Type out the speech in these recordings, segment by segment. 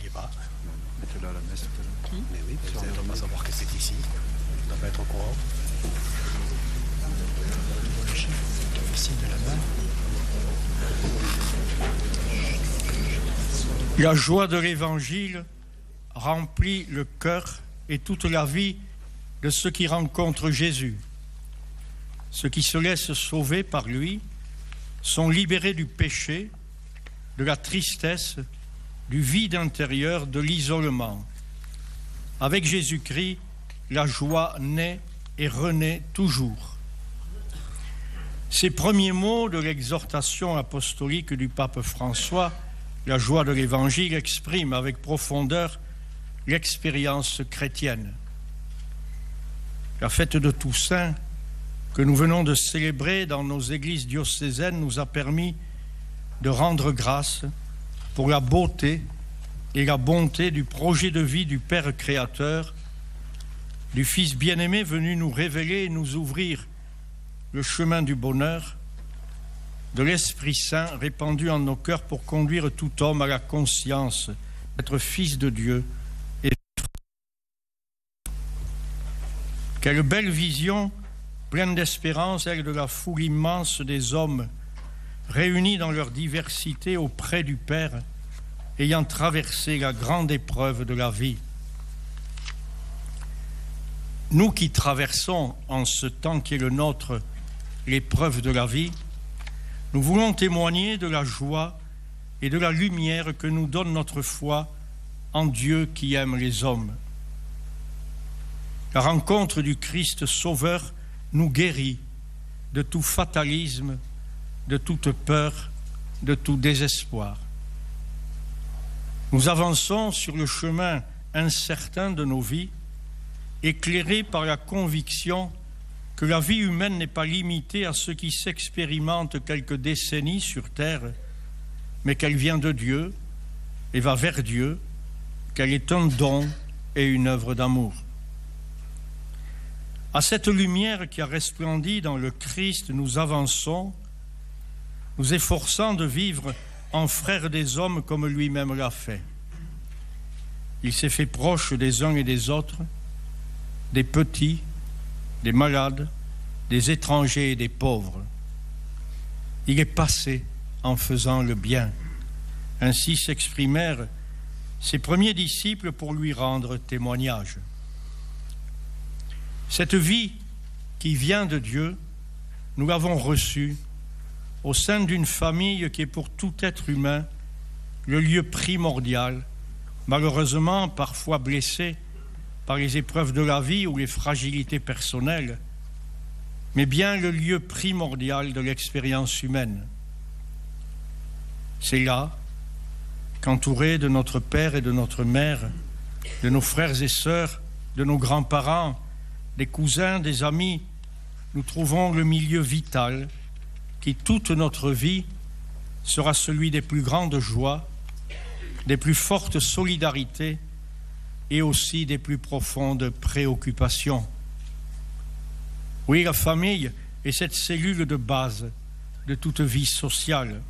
sais pas. Mettez-le à la messe tout à l'heure. Mais oui, vous ne doit pas savoir que c'est ici. On ne doit pas être au courant. Ici, de là-bas. La joie de l'Évangile remplit le cœur et toute la vie de ceux qui rencontrent Jésus. Ceux qui se laissent sauver par lui sont libérés du péché, de la tristesse, du vide intérieur, de l'isolement. Avec Jésus-Christ, la joie naît et renaît toujours. Ces premiers mots de l'exhortation apostolique du pape François, la joie de l'Évangile, expriment avec profondeur l'expérience chrétienne. La fête de Toussaint, que nous venons de célébrer dans nos églises diocésaines, nous a permis de rendre grâce pour la beauté et la bonté du projet de vie du Père créateur, du Fils bien-aimé venu nous révéler et nous ouvrir le chemin du bonheur, de l'Esprit Saint répandu en nos cœurs pour conduire tout homme à la conscience d'être fils de Dieu. Et quelle belle vision, pleine d'espérance, celle de la foule immense des hommes réunis dans leur diversité auprès du Père, ayant traversé la grande épreuve de la vie. Nous qui traversons en ce temps qui est le nôtre l'épreuve de la vie, nous voulons témoigner de la joie et de la lumière que nous donne notre foi en Dieu qui aime les hommes. La rencontre du Christ Sauveur nous guérit de tout fatalisme, de toute peur, de tout désespoir. Nous avançons sur le chemin incertain de nos vies, éclairés par la conviction que la vie humaine n'est pas limitée à ce qui s'expérimente quelques décennies sur terre, mais qu'elle vient de Dieu et va vers Dieu, qu'elle est un don et une œuvre d'amour. À cette lumière qui a resplendi dans le Christ, nous avançons, nous efforçant de vivre en frère des hommes comme lui-même l'a fait. Il s'est fait proche des uns et des autres, des petits, des malades, des étrangers et des pauvres. Il est passé en faisant le bien. Ainsi s'exprimèrent ses premiers disciples pour lui rendre témoignage. Cette vie qui vient de Dieu, nous l'avons reçue au sein d'une famille qui est pour tout être humain le lieu primordial, malheureusement parfois blessé par les épreuves de la vie ou les fragilités personnelles, mais bien le lieu primordial de l'expérience humaine. C'est là qu'entourés de notre père et de notre mère, de nos frères et sœurs, de nos grands-parents, des cousins, des amis, nous trouvons le milieu vital qui, toute notre vie, sera celui des plus grandes joies, des plus fortes solidarités et aussi des plus profondes préoccupations. Oui, la famille est cette cellule de base de toute vie sociale.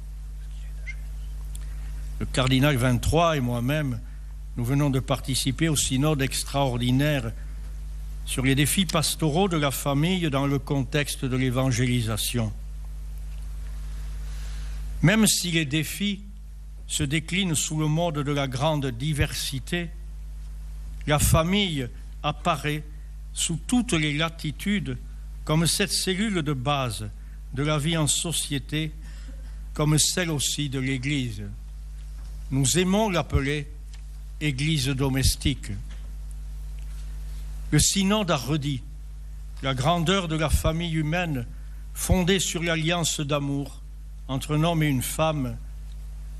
Le cardinal 23 et moi-même, nous venons de participer au synode extraordinaire sur les défis pastoraux de la famille dans le contexte de l'évangélisation. Même si les défis se déclinent sous le mode de la grande diversité, la famille apparaît sous toutes les latitudes comme cette cellule de base de la vie en société, comme celle aussi de l'Église. Nous aimons l'appeler Église domestique. Le synode a redit la grandeur de la famille humaine fondée sur l'alliance d'amour entre un homme et une femme,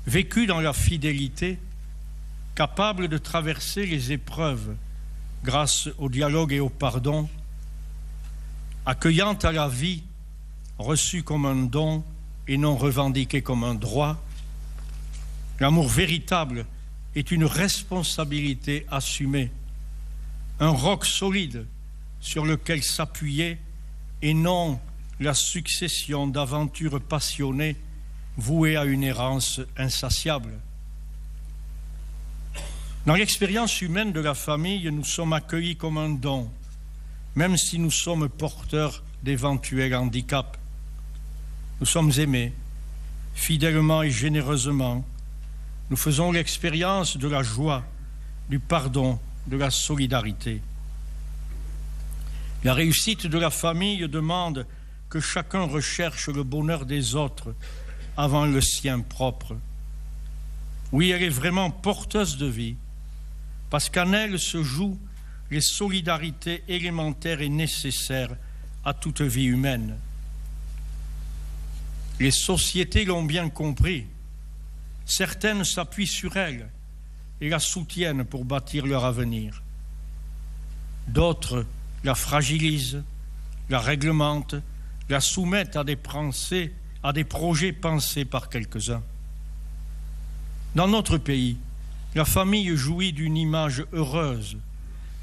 vécue dans la fidélité, capable de traverser les épreuves grâce au dialogue et au pardon, accueillant à la vie, reçue comme un don et non revendiquée comme un droit. L'amour véritable est une responsabilité assumée, un roc solide sur lequel s'appuyer et non la succession d'aventures passionnées vouées à une errance insatiable. Dans l'expérience humaine de la famille, nous sommes accueillis comme un don, même si nous sommes porteurs d'éventuels handicaps. Nous sommes aimés, fidèlement et généreusement. Nous faisons l'expérience de la joie, du pardon, de la solidarité. La réussite de la famille demande que chacun recherche le bonheur des autres avant le sien propre. Oui, elle est vraiment porteuse de vie, parce qu'en elle se jouent les solidarités élémentaires et nécessaires à toute vie humaine. Les sociétés l'ont bien compris. Certaines s'appuient sur elle et la soutiennent pour bâtir leur avenir. D'autres la fragilisent, la réglementent, la soumettent à des projets pensés par quelques-uns. Dans notre pays, la famille jouit d'une image heureuse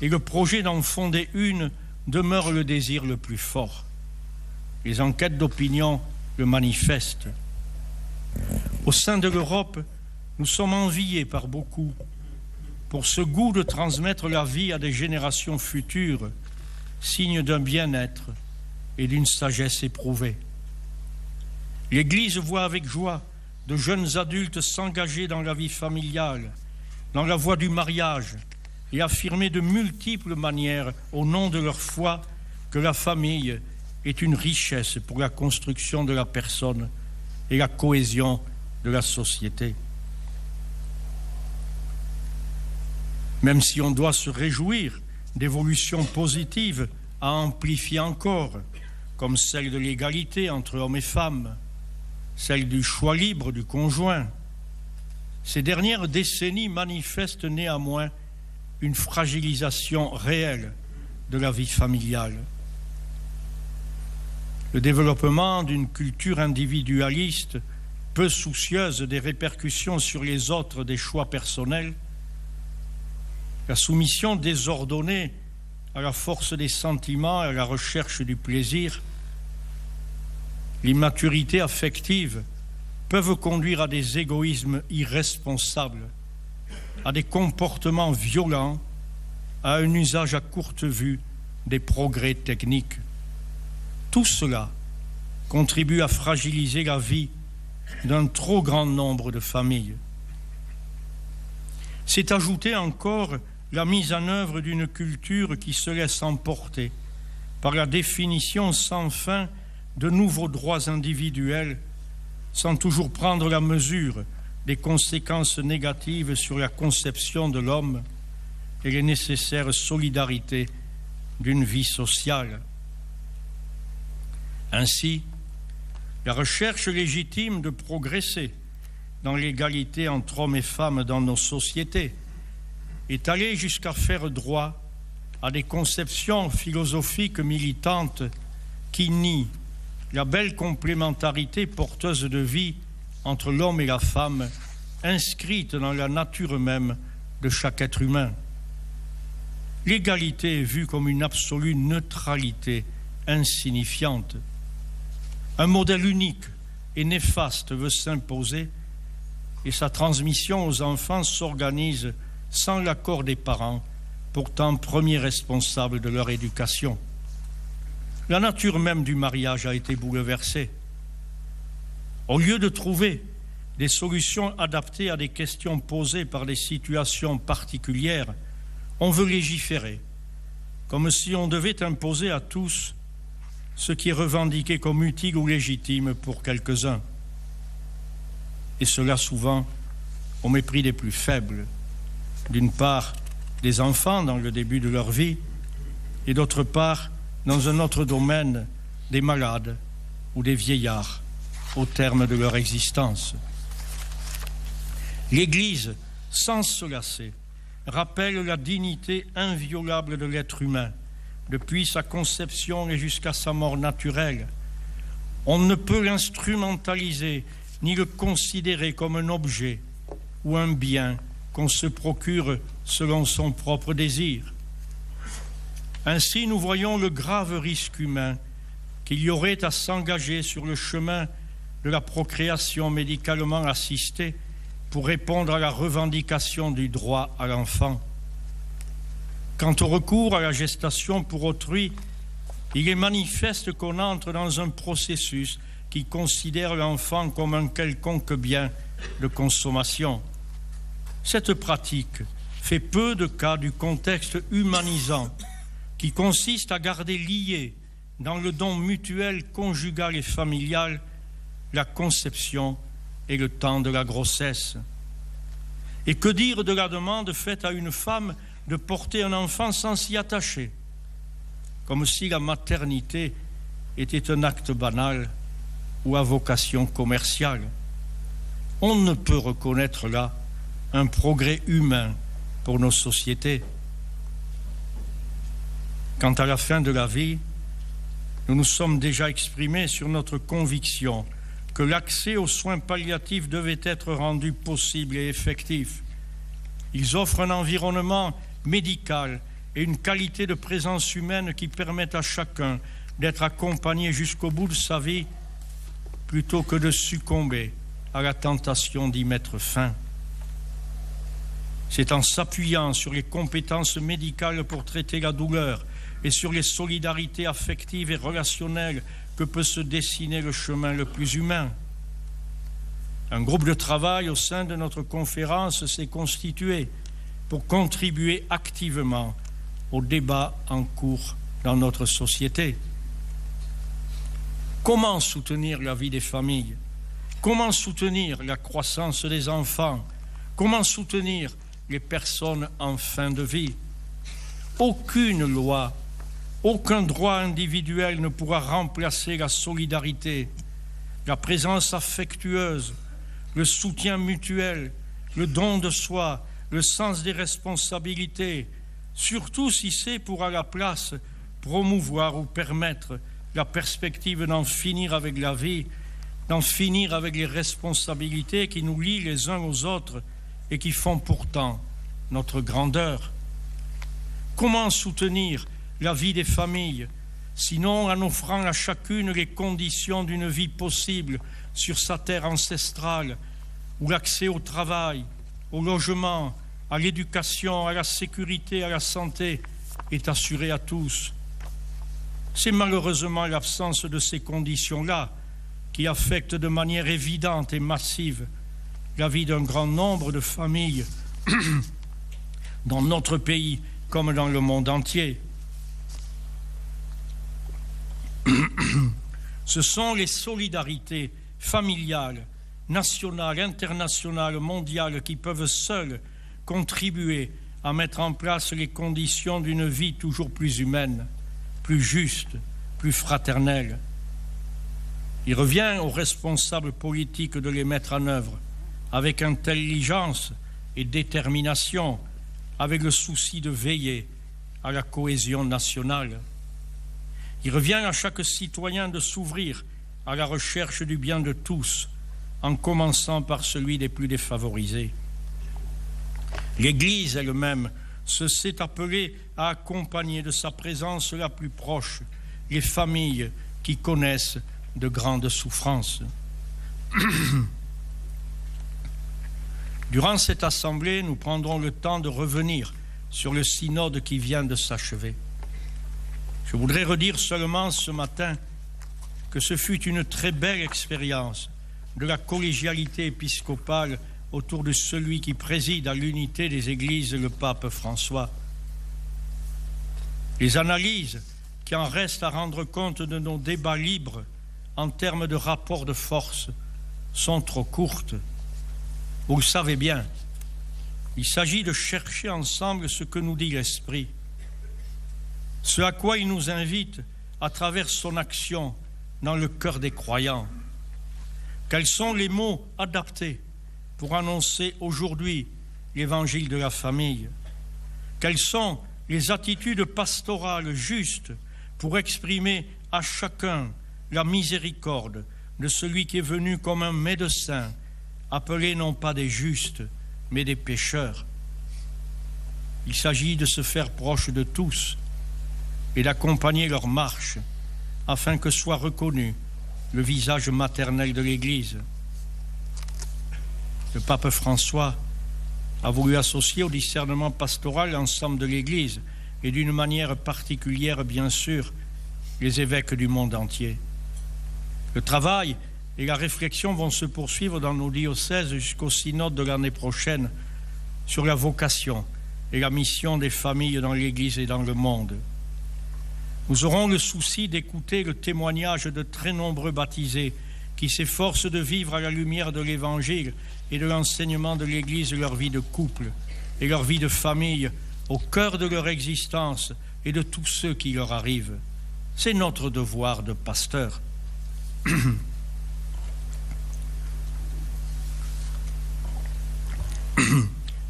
et le projet d'en fonder une demeure le désir le plus fort. Les enquêtes d'opinion le manifestent. Au sein de l'Europe, nous sommes enviés par beaucoup pour ce goût de transmettre la vie à des générations futures, signe d'un bien-être et d'une sagesse éprouvée. L'Église voit avec joie de jeunes adultes s'engager dans la vie familiale, dans la voie du mariage, et affirmer de multiples manières, au nom de leur foi, que la famille est une richesse pour la construction de la personne et la cohésion de la société. Même si on doit se réjouir d'évolutions positives à amplifier encore, comme celle de l'égalité entre hommes et femmes, celle du choix libre du conjoint, ces dernières décennies manifestent néanmoins une fragilisation réelle de la vie familiale. Le développement d'une culture individualiste, peu soucieuse des répercussions sur les autres des choix personnels, la soumission désordonnée à la force des sentiments et à la recherche du plaisir, l'immaturité affective peuvent conduire à des égoïsmes irresponsables, à des comportements violents, à un usage à courte vue des progrès techniques. Tout cela contribue à fragiliser la vie d'un trop grand nombre de familles. C'est ajouter encore la mise en œuvre d'une culture qui se laisse emporter par la définition sans fin de nouveaux droits individuels, sans toujours prendre la mesure des conséquences négatives sur la conception de l'homme et les nécessaires solidarités d'une vie sociale. Ainsi, la recherche légitime de progresser dans l'égalité entre hommes et femmes dans nos sociétés est allée jusqu'à faire droit à des conceptions philosophiques militantes qui nient la belle complémentarité porteuse de vie entre l'homme et la femme, inscrite dans la nature même de chaque être humain. L'égalité est vue comme une absolue neutralité insignifiante. Un modèle unique et néfaste veut s'imposer et sa transmission aux enfants s'organise sans l'accord des parents, pourtant premiers responsables de leur éducation. La nature même du mariage a été bouleversée. Au lieu de trouver des solutions adaptées à des questions posées par des situations particulières, on veut légiférer, comme si on devait imposer à tous ce qui est revendiqué comme utile ou légitime pour quelques-uns. Et cela souvent au mépris des plus faibles, d'une part des enfants dans le début de leur vie, et d'autre part, dans un autre domaine, des malades ou des vieillards au terme de leur existence. L'Église, sans se lasser, rappelle la dignité inviolable de l'être humain, depuis sa conception et jusqu'à sa mort naturelle. On ne peut l'instrumentaliser ni le considérer comme un objet ou un bien qu'on se procure selon son propre désir. Ainsi, nous voyons le grave risque humain qu'il y aurait à s'engager sur le chemin de la procréation médicalement assistée pour répondre à la revendication du droit à l'enfant. Quant au recours à la gestation pour autrui, il est manifeste qu'on entre dans un processus qui considère l'enfant comme un quelconque bien de consommation. Cette pratique fait peu de cas du contexte humanisant qui consiste à garder lié dans le don mutuel conjugal et familial la conception et le temps de la grossesse. Et que dire de la demande faite à une femme de porter un enfant sans s'y attacher, comme si la maternité était un acte banal ou à vocation commerciale. On ne peut reconnaître là un progrès humain pour nos sociétés. Quant à la fin de la vie, nous nous sommes déjà exprimés sur notre conviction que l'accès aux soins palliatifs devait être rendu possible et effectif. Ils offrent un environnement médical et une qualité de présence humaine qui permettent à chacun d'être accompagné jusqu'au bout de sa vie plutôt que de succomber à la tentation d'y mettre fin. C'est en s'appuyant sur les compétences médicales pour traiter la douleur et sur les solidarités affectives et relationnelles que peut se dessiner le chemin le plus humain. Un groupe de travail au sein de notre conférence s'est constitué pour contribuer activement au débat en cours dans notre société. Comment soutenir la vie des familles? Comment soutenir la croissance des enfants? Comment soutenir les personnes en fin de vie? Aucune loi, aucun droit individuel ne pourra remplacer la solidarité, la présence affectueuse, le soutien mutuel, le don de soi, le sens des responsabilités, surtout si c'est pour à la place promouvoir ou permettre la perspective d'en finir avec la vie, d'en finir avec les responsabilités qui nous lient les uns aux autres et qui font pourtant notre grandeur. Comment soutenir la vie des familles, sinon en offrant à chacune les conditions d'une vie possible sur sa terre ancestrale, où l'accès au travail, au logement, à l'éducation, à la sécurité, à la santé est assuré à tous. C'est malheureusement l'absence de ces conditions-là qui affecte de manière évidente et massive la vie d'un grand nombre de familles dans notre pays comme dans le monde entier. Ce sont les solidarités familiales, nationales, internationales, mondiales qui peuvent seules contribuer à mettre en place les conditions d'une vie toujours plus humaine, plus juste, plus fraternelle. Il revient aux responsables politiques de les mettre en œuvre avec intelligence et détermination, avec le souci de veiller à la cohésion nationale. Il revient à chaque citoyen de s'ouvrir à la recherche du bien de tous, en commençant par celui des plus défavorisés. L'Église elle-même se s'est appelée à accompagner de sa présence la plus proche les familles qui connaissent de grandes souffrances. Durant cette assemblée, nous prendrons le temps de revenir sur le synode qui vient de s'achever. Je voudrais redire seulement ce matin que ce fut une très belle expérience de la collégialité épiscopale autour de celui qui préside à l'unité des Églises, le pape François. Les analyses qui en restent à rendre compte de nos débats libres en termes de rapport de force sont trop courtes. Vous le savez bien, il s'agit de chercher ensemble ce que nous dit l'Esprit, ce à quoi il nous invite à travers son action dans le cœur des croyants. Quels sont les mots adaptés pour annoncer aujourd'hui l'évangile de la famille? Quelles sont les attitudes pastorales justes pour exprimer à chacun la miséricorde de celui qui est venu comme un médecin, appelé non pas des justes, mais des pécheurs? Il s'agit de se faire proche de tous et d'accompagner leur marche afin que soit reconnu le visage maternel de l'Église. Le pape François a voulu associer au discernement pastoral l'ensemble de l'Église et d'une manière particulière, bien sûr, les évêques du monde entier. Le travail et la réflexion vont se poursuivre dans nos diocèses jusqu'au synode de l'année prochaine sur la vocation et la mission des familles dans l'Église et dans le monde. Nous aurons le souci d'écouter le témoignage de très nombreux baptisés qui s'efforcent de vivre à la lumière de l'Évangile et de l'enseignement de l'Église leur vie de couple et leur vie de famille au cœur de leur existence et de tous ceux qui leur arrivent. C'est notre devoir de pasteur.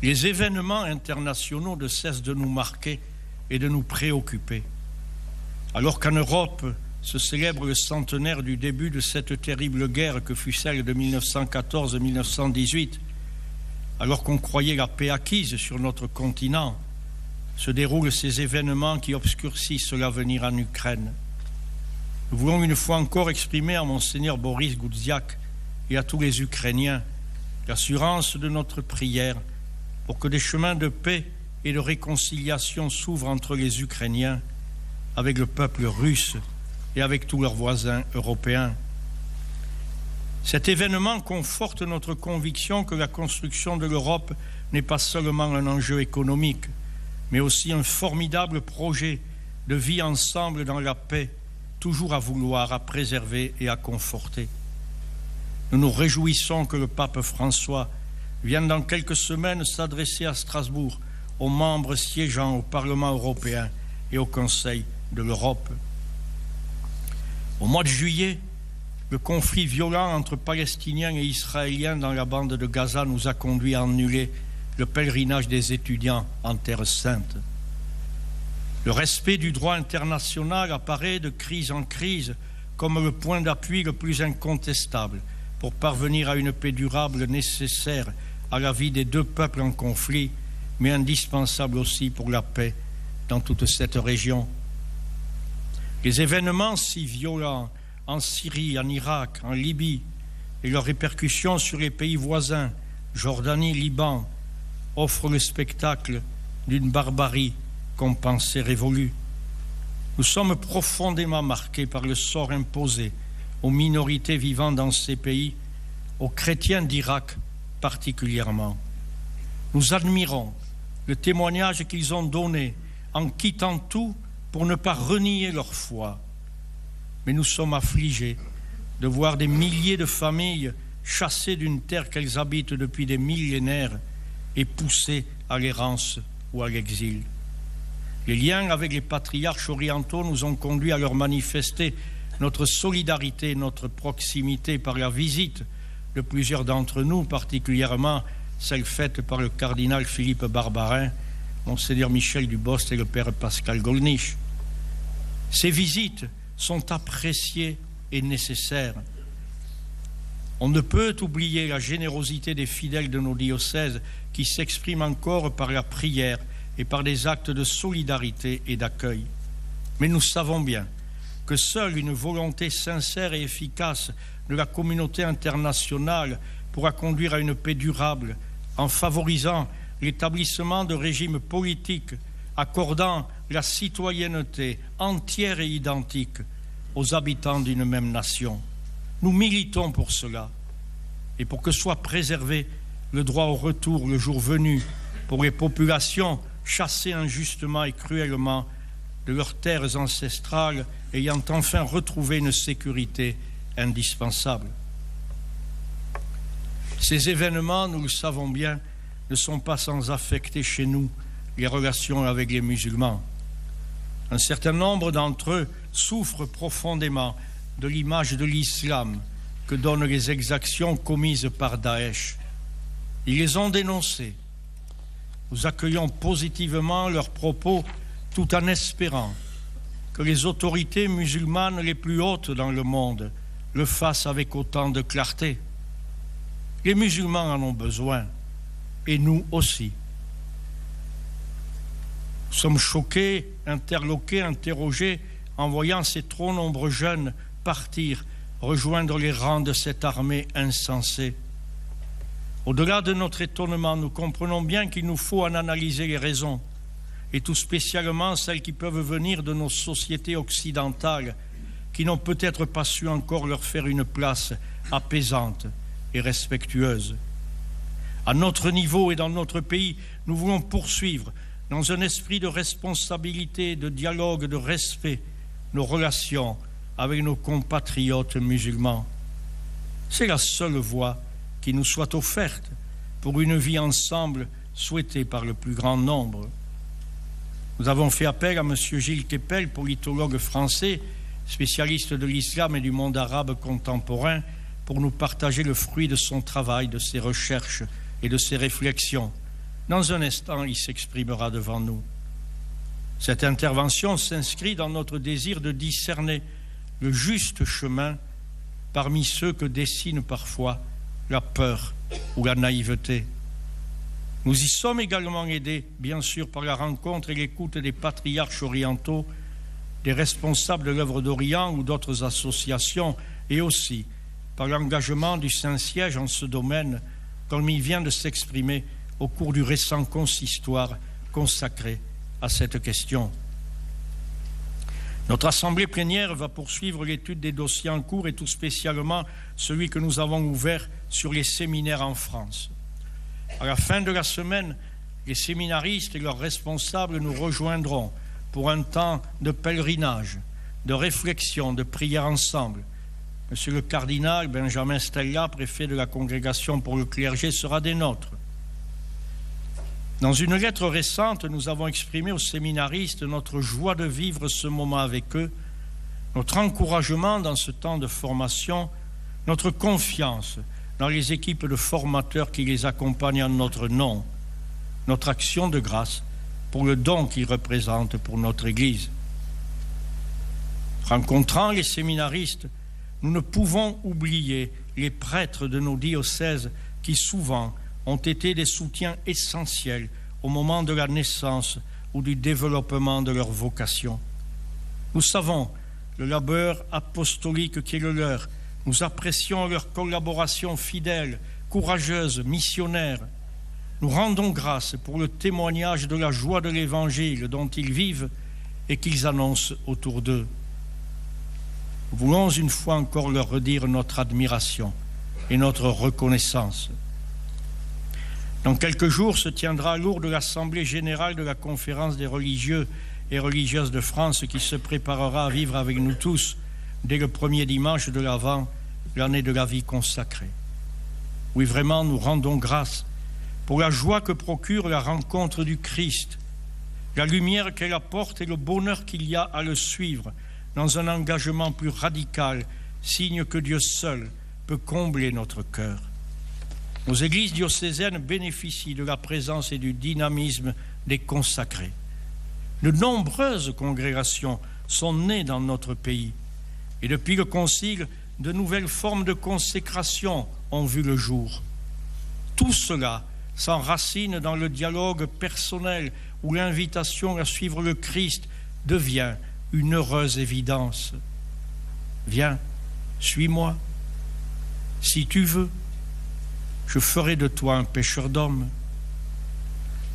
Les événements internationaux ne cessent de nous marquer et de nous préoccuper. Alors qu'en Europe se célèbre le centenaire du début de cette terrible guerre que fut celle de 1914-1918, alors qu'on croyait la paix acquise sur notre continent, se déroulent ces événements qui obscurcissent l'avenir en Ukraine. Nous voulons une fois encore exprimer à Monseigneur Boris Goudziak et à tous les Ukrainiens l'assurance de notre prière pour que des chemins de paix et de réconciliation s'ouvrent entre les Ukrainiens avec le peuple russe et avec tous leurs voisins européens. Cet événement conforte notre conviction que la construction de l'Europe n'est pas seulement un enjeu économique, mais aussi un formidable projet de vie ensemble dans la paix, toujours à vouloir, à préserver et à conforter. Nous nous réjouissons que le pape François vienne dans quelques semaines s'adresser à Strasbourg aux membres siégeant au Parlement européen et au Conseil de l'Europe. Au mois de juillet, le conflit violent entre Palestiniens et Israéliens dans la bande de Gaza nous a conduit à annuler le pèlerinage des étudiants en Terre Sainte. Le respect du droit international apparaît de crise en crise comme le point d'appui le plus incontestable pour parvenir à une paix durable nécessaire à la vie des deux peuples en conflit, mais indispensable aussi pour la paix dans toute cette région. Les événements si violents en Syrie, en Irak, en Libye et leurs répercussions sur les pays voisins, Jordanie, Liban, offrent le spectacle d'une barbarie qu'on pensait révolue. Nous sommes profondément marqués par le sort imposé aux minorités vivant dans ces pays, aux chrétiens d'Irak particulièrement. Nous admirons le témoignage qu'ils ont donné en quittant tout pour ne pas renier leur foi. Mais nous sommes affligés de voir des milliers de familles chassées d'une terre qu'elles habitent depuis des millénaires et poussées à l'errance ou à l'exil. Les liens avec les patriarches orientaux nous ont conduits à leur manifester notre solidarité, notre proximité par la visite de plusieurs d'entre nous, particulièrement celle faite par le cardinal Philippe Barbarin, Monseigneur Michel Dubost et le père Pascal Golnisch. Ces visites sont appréciées et nécessaires. On ne peut oublier la générosité des fidèles de nos diocèses qui s'expriment encore par la prière et par des actes de solidarité et d'accueil. Mais nous savons bien que seule une volonté sincère et efficace de la communauté internationale pourra conduire à une paix durable en favorisant l'établissement de régimes politiques accordant la citoyenneté entière et identique aux habitants d'une même nation. Nous militons pour cela et pour que soit préservé le droit au retour le jour venu pour les populations chassées injustement et cruellement de leurs terres ancestrales ayant enfin retrouvé une sécurité indispensable. Ces événements, nous le savons bien, ne sont pas sans affecter chez nous les relations avec les musulmans. Un certain nombre d'entre eux souffrent profondément de l'image de l'islam que donnent les exactions commises par Daesh. Ils les ont dénoncées. Nous accueillons positivement leurs propos tout en espérant que les autorités musulmanes les plus hautes dans le monde le fassent avec autant de clarté. Les musulmans en ont besoin, et nous aussi. Nous sommes choqués, interloqués, interrogés en voyant ces trop nombreux jeunes partir, rejoindre les rangs de cette armée insensée. Au-delà de notre étonnement, nous comprenons bien qu'il nous faut en analyser les raisons, et tout spécialement celles qui peuvent venir de nos sociétés occidentales, qui n'ont peut-être pas su encore leur faire une place apaisante et respectueuse. À notre niveau et dans notre pays, nous voulons poursuivre, dans un esprit de responsabilité, de dialogue, de respect, nos relations avec nos compatriotes musulmans. C'est la seule voie qui nous soit offerte pour une vie ensemble souhaitée par le plus grand nombre. Nous avons fait appel à M. Gilles Kepel, politologue français, spécialiste de l'islam et du monde arabe contemporain, pour nous partager le fruit de son travail, de ses recherches et de ses réflexions. Dans un instant, il s'exprimera devant nous. Cette intervention s'inscrit dans notre désir de discerner le juste chemin parmi ceux que dessine parfois la peur ou la naïveté. Nous y sommes également aidés, bien sûr, par la rencontre et l'écoute des patriarches orientaux, des responsables de l'œuvre d'Orient ou d'autres associations, et aussi par l'engagement du Saint-Siège en ce domaine, comme il vient de s'exprimer au cours du récent consistoire consacré à cette question. Notre assemblée plénière va poursuivre l'étude des dossiers en cours et tout spécialement celui que nous avons ouvert sur les séminaires en France. À la fin de la semaine, les séminaristes et leurs responsables nous rejoindront pour un temps de pèlerinage, de réflexion, de prière ensemble. Monsieur le cardinal Benjamin Stella, préfet de la Congrégation pour le clergé, sera des nôtres. Dans une lettre récente, nous avons exprimé aux séminaristes notre joie de vivre ce moment avec eux, notre encouragement dans ce temps de formation, notre confiance dans les équipes de formateurs qui les accompagnent en notre nom, notre action de grâce pour le don qu'ils représentent pour notre Église. Rencontrant les séminaristes, nous ne pouvons oublier les prêtres de nos diocèses qui souvent ont été des soutiens essentiels au moment de la naissance ou du développement de leur vocation. Nous savons le labeur apostolique qui est le leur. Nous apprécions leur collaboration fidèle, courageuse, missionnaire. Nous rendons grâce pour le témoignage de la joie de l'Évangile dont ils vivent et qu'ils annoncent autour d'eux. Nous voulons une fois encore leur redire notre admiration et notre reconnaissance. Dans quelques jours se tiendra à Lourdes l'Assemblée générale de la Conférence des religieux et religieuses de France qui se préparera à vivre avec nous tous dès le premier dimanche de l'Avent, l'année de la vie consacrée. Oui, vraiment, nous rendons grâce pour la joie que procure la rencontre du Christ, la lumière qu'elle apporte et le bonheur qu'il y a à le suivre dans un engagement plus radical, signe que Dieu seul peut combler notre cœur. Nos églises diocésaines bénéficient de la présence et du dynamisme des consacrés. De nombreuses congrégations sont nées dans notre pays et depuis le Concile, de nouvelles formes de consécration ont vu le jour. Tout cela s'enracine dans le dialogue personnel où l'invitation à suivre le Christ devient une heureuse évidence. Viens, suis-moi. Si tu veux, je ferai de toi un pêcheur d'hommes.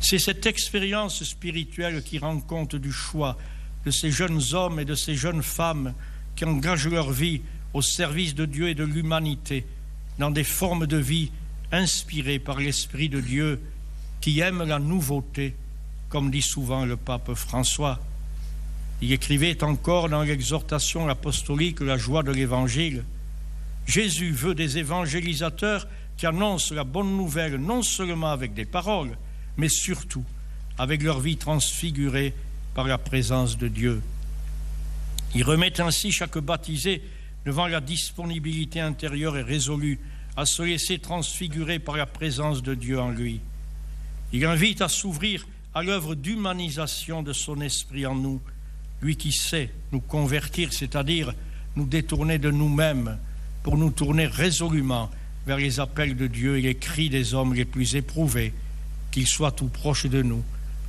C'est cette expérience spirituelle qui rend compte du choix de ces jeunes hommes et de ces jeunes femmes qui engagent leur vie au service de Dieu et de l'humanité dans des formes de vie inspirées par l'Esprit de Dieu qui aime la nouveauté, comme dit souvent le pape François. Il écrivait encore dans l'exhortation apostolique La joie de l'Évangile. Jésus veut des évangélisateurs qui annoncent la bonne nouvelle non seulement avec des paroles, mais surtout avec leur vie transfigurée par la présence de Dieu. Il remet ainsi chaque baptisé devant la disponibilité intérieure et résolue à se laisser transfigurer par la présence de Dieu en lui. Il invite à s'ouvrir à l'œuvre d'humanisation de son esprit en nous, lui qui sait nous convertir, c'est-à-dire nous détourner de nous-mêmes pour nous tourner résolument vers les appels de Dieu et les cris des hommes les plus éprouvés, qu'ils soient tout proches de nous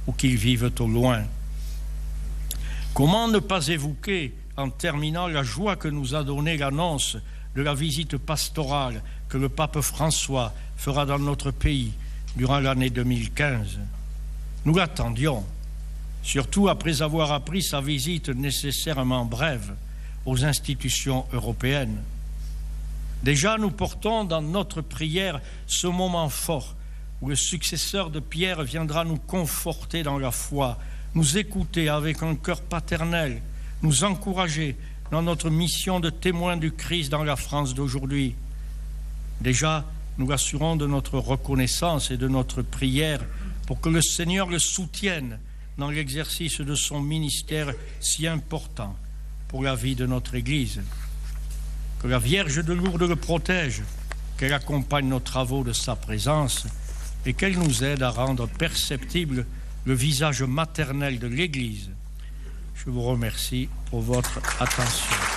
ou qu'ils vivent au loin. Comment ne pas évoquer, en terminant, la joie que nous a donnée l'annonce de la visite pastorale que le pape François fera dans notre pays durant l'année 2015. Nous l'attendions, surtout après avoir appris sa visite nécessairement brève aux institutions européennes. Déjà, nous portons dans notre prière ce moment fort où le successeur de Pierre viendra nous conforter dans la foi, nous écouter avec un cœur paternel, nous encourager dans notre mission de témoin du Christ dans la France d'aujourd'hui. Déjà, nous l'assurons de notre reconnaissance et de notre prière pour que le Seigneur le soutienne dans l'exercice de son ministère si important pour la vie de notre Église. Que la Vierge de Lourdes le protège, qu'elle accompagne nos travaux de sa présence et qu'elle nous aide à rendre perceptible le visage maternel de l'Église. Je vous remercie pour votre attention.